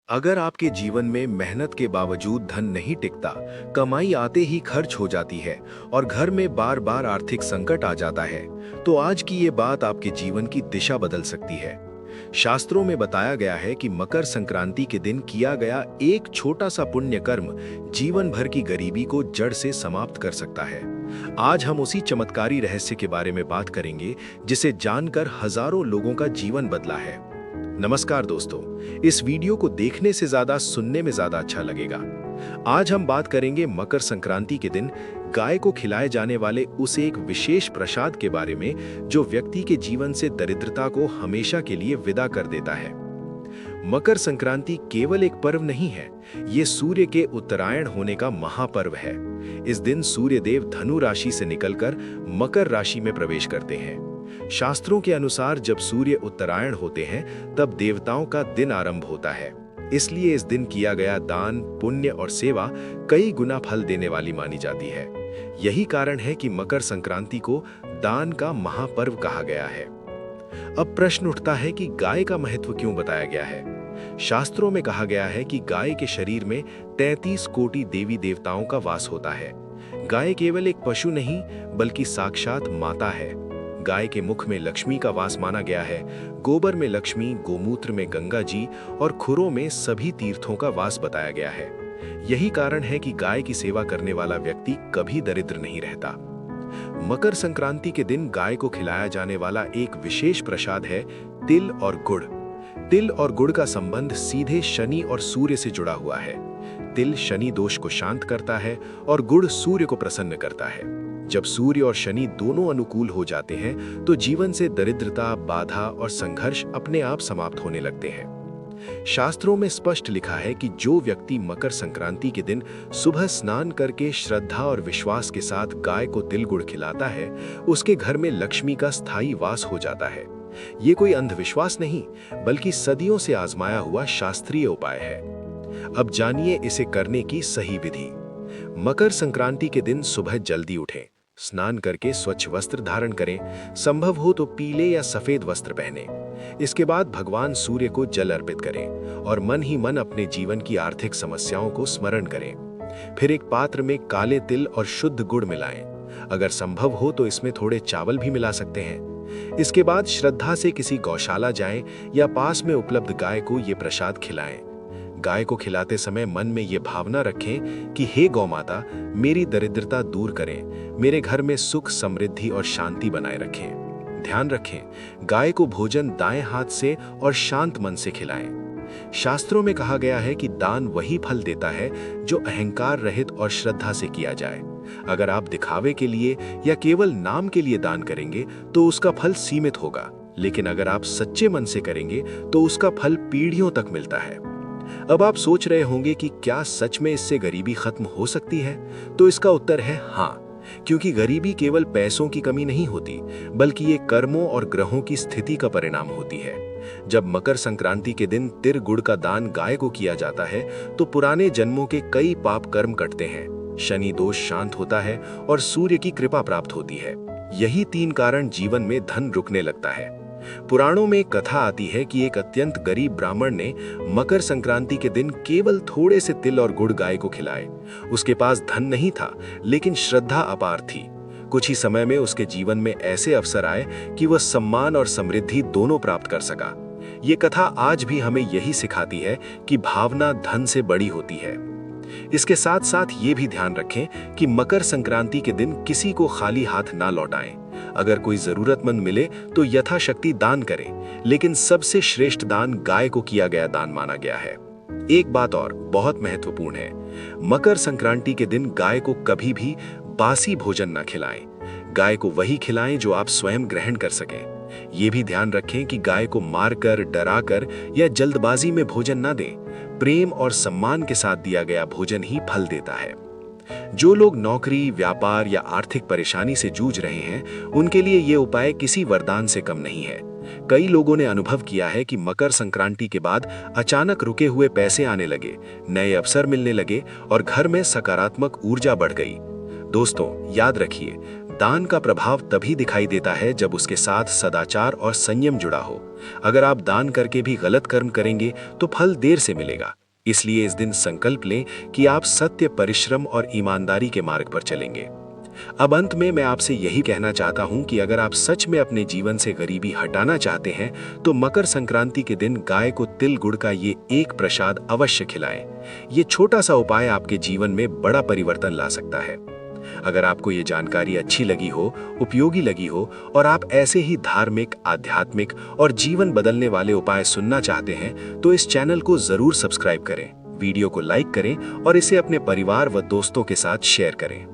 अगर आपके जीवन में मेहनत के बावजूद धन नहीं टिकता, कमाई आते ही खर्च हो जाती है और घर में बार बार आर्थिक संकट आ जाता है, तो आज की ये बात आपके जीवन की दिशा बदल सकती है। शास्त्रों में बताया गया है कि मकर संक्रांति के दिन किया गया एक छोटा सा पुण्य कर्म जीवन भर की गरीबी को जड़ से समाप्त कर सकता है। आज हम उसी चमत्कारी रहस्य के बारे में बात करेंगे, जिसे जानकर हजारों लोगों का जीवन बदला है। नमस्कार दोस्तों, इस वीडियो को देखने से ज्यादा सुनने में ज्यादा अच्छा लगेगा। आज हम बात करेंगे मकर संक्रांति के दिन गाय को खिलाए जाने वाले उस एक विशेष प्रसाद के बारे में, जो व्यक्ति के जीवन से दरिद्रता को हमेशा के लिए विदा कर देता है। मकर संक्रांति केवल एक पर्व नहीं है, ये सूर्य के उत्तरायण होने का महापर्व है। इस दिन सूर्य देव धनु राशि से निकलकर मकर राशि में प्रवेश करते हैं। शास्त्रों के अनुसार जब सूर्य उत्तरायण होते हैं, तब देवताओं का दिन आरंभ होता है। इसलिए इस दिन किया गया दान, पुण्य और सेवा कई गुना फल देने वाली मानी जाती है। यही कारण है कि मकर संक्रांति को दान का महापर्व कहा गया है। अब प्रश्न उठता है कि गाय का महत्व क्यों बताया गया है। शास्त्रों में कहा गया है कि गाय के शरीर में 33 कोटि देवी देवताओं का वास होता है। गाय केवल एक पशु नहीं, बल्कि साक्षात माता है। गाय के मुख में लक्ष्मी का वास माना गया है। गोबर में लक्ष्मी, गोमूत्र में गंगा जी और खुरों में सभी तीर्थों का वास बताया गया है। यही कारण है कि गाय की सेवा करने वाला व्यक्ति कभी दरिद्र नहीं रहता। मकर संक्रांति के दिन गाय को खिलाया जाने वाला एक विशेष प्रसाद है तिल और गुड़। तिल और गुड़ का संबंध सीधे शनि और सूर्य से जुड़ा हुआ है। तिल शनि दोष को शांत करता है और गुड़ सूर्य को प्रसन्न करता है। जब सूर्य और शनि दोनों अनुकूल हो जाते हैं, तो जीवन से दरिद्रता, बाधा और संघर्ष अपने आप समाप्त होने लगते हैं। शास्त्रों में स्पष्ट लिखा है कि जो व्यक्ति मकर संक्रांति के दिन सुबह स्नान करके श्रद्धा और विश्वास के साथ गाय को तिल गुड़ खिलाता है, उसके घर में लक्ष्मी का स्थायी वास हो जाता है। ये कोई अंधविश्वास नहीं, बल्कि सदियों से आजमाया हुआ शास्त्रीय उपाय है। अब जानिए इसे करने की सही विधि। मकर संक्रांति के दिन सुबह जल्दी उठें, स्नान करके स्वच्छ वस्त्र धारण करें, संभव हो तो पीले या सफेद वस्त्र पहनें। इसके बाद भगवान सूर्य को जल अर्पित करें और मन ही मन अपने जीवन की आर्थिक समस्याओं को स्मरण करें। फिर एक पात्र में काले तिल और शुद्ध गुड़ मिलाएं। अगर संभव हो तो इसमें थोड़े चावल भी मिला सकते हैं। इसके बाद श्रद्धा से किसी गौशाला जाएं या पास में उपलब्ध गाय को ये प्रसाद खिलाएं। गाय को खिलाते समय मन में ये भावना रखें कि हे गौ माता, मेरी दरिद्रता दूर करें, मेरे घर में सुख, समृद्धि और शांति बनाए रखें। ध्यान रखें, गाय को भोजन दाएं हाथ से और शांत मन से खिलाएं। शास्त्रों में कहा गया है कि दान वही फल देता है जो अहंकार रहित और श्रद्धा से किया जाए। अगर आप दिखावे के लिए या केवल नाम के लिए दान करेंगे, तो उसका फल सीमित होगा, लेकिन अगर आप सच्चे मन से करेंगे तो उसका फल पीढ़ियों तक मिलता है। अब आप सोच रहे होंगे कि क्या सच में इससे गरीबी खत्म हो सकती है? तो इसका उत्तर है हाँ, क्योंकि गरीबी केवल पैसों की कमी नहीं होती, बल्कि ये कर्मों और ग्रहों की स्थिति का परिणाम होती है। जब मकर संक्रांति के दिन तिर गुड़ का दान गाय को किया जाता है, तो पुराने जन्मों के कई पाप कर्म कटते हैं, शनि दोष शांत होता है और सूर्य की कृपा प्राप्त होती है। यही 3 कारण जीवन में धन रुकने लगता है। पुराणों में कथा आती है कि एक अत्यंत गरीब ब्राह्मण ने मकर संक्रांति के दिन केवल थोड़े से तिल और गुड़ गाय को खिलाए। उसके पास धन नहीं था, लेकिन श्रद्धा अपार थी। कुछ ही समय में उसके जीवन में ऐसे अवसर आए कि वह सम्मान और समृद्धि दोनों प्राप्त कर सका। ये कथा आज भी हमें यही सिखाती है कि भावना धन से बड़ी होती है। इसके साथ साथ ये भी ध्यान रखें कि मकर संक्रांति के दिन किसी को खाली हाथ ना लौटाएं। अगर कोई जरूरतमंद मिले तो यथाशक्ति दान करें, लेकिन सबसे श्रेष्ठ दान गाय को किया गया दान माना गया है। एक बात और बहुत महत्वपूर्ण है, मकर संक्रांति के दिन गाय को कभी भी बासी भोजन न खिलाएं। गाय को वही खिलाएं जो आप स्वयं ग्रहण कर सकें। ये भी ध्यान रखें कि गाय को मारकर, डराकर या जल्दबाजी में भोजन न दें। प्रेम और सम्मान के साथ दिया गया भोजन ही फल देता है। जो लोग नौकरी, व्यापार या आर्थिक परेशानी से जूझ रहे हैं, उनके लिए ये उपाय किसी वरदान से कम नहीं है। कई लोगों ने अनुभव किया है कि मकर संक्रांति के बाद अचानक रुके हुए पैसे आने लगे, नए अवसर मिलने लगे और घर में सकारात्मक ऊर्जा बढ़ गई। दोस्तों, याद रखिए, दान का प्रभाव तभी दिखाई देता है जब उसके साथ सदाचार और संयम जुड़ा हो। अगर आप दान करके भी गलत कर्म करेंगे तो फल देर से मिलेगा। इसलिए इस दिन संकल्प लें कि आप सत्य, परिश्रम और ईमानदारी के मार्ग पर चलेंगे। अब अंत में मैं आपसे यही कहना चाहता हूं कि अगर आप सच में अपने जीवन से गरीबी हटाना चाहते हैं तो मकर संक्रांति के दिन गाय को तिल गुड़ का ये एक प्रसाद अवश्य खिलाएं। ये छोटा सा उपाय आपके जीवन में बड़ा परिवर्तन ला सकता है। अगर आपको ये जानकारी अच्छी लगी हो, उपयोगी लगी हो और आप ऐसे ही धार्मिक, आध्यात्मिक और जीवन बदलने वाले उपाय सुनना चाहते हैं तो इस चैनल को जरूर सब्सक्राइब करें, वीडियो को लाइक करें और इसे अपने परिवार व दोस्तों के साथ शेयर करें।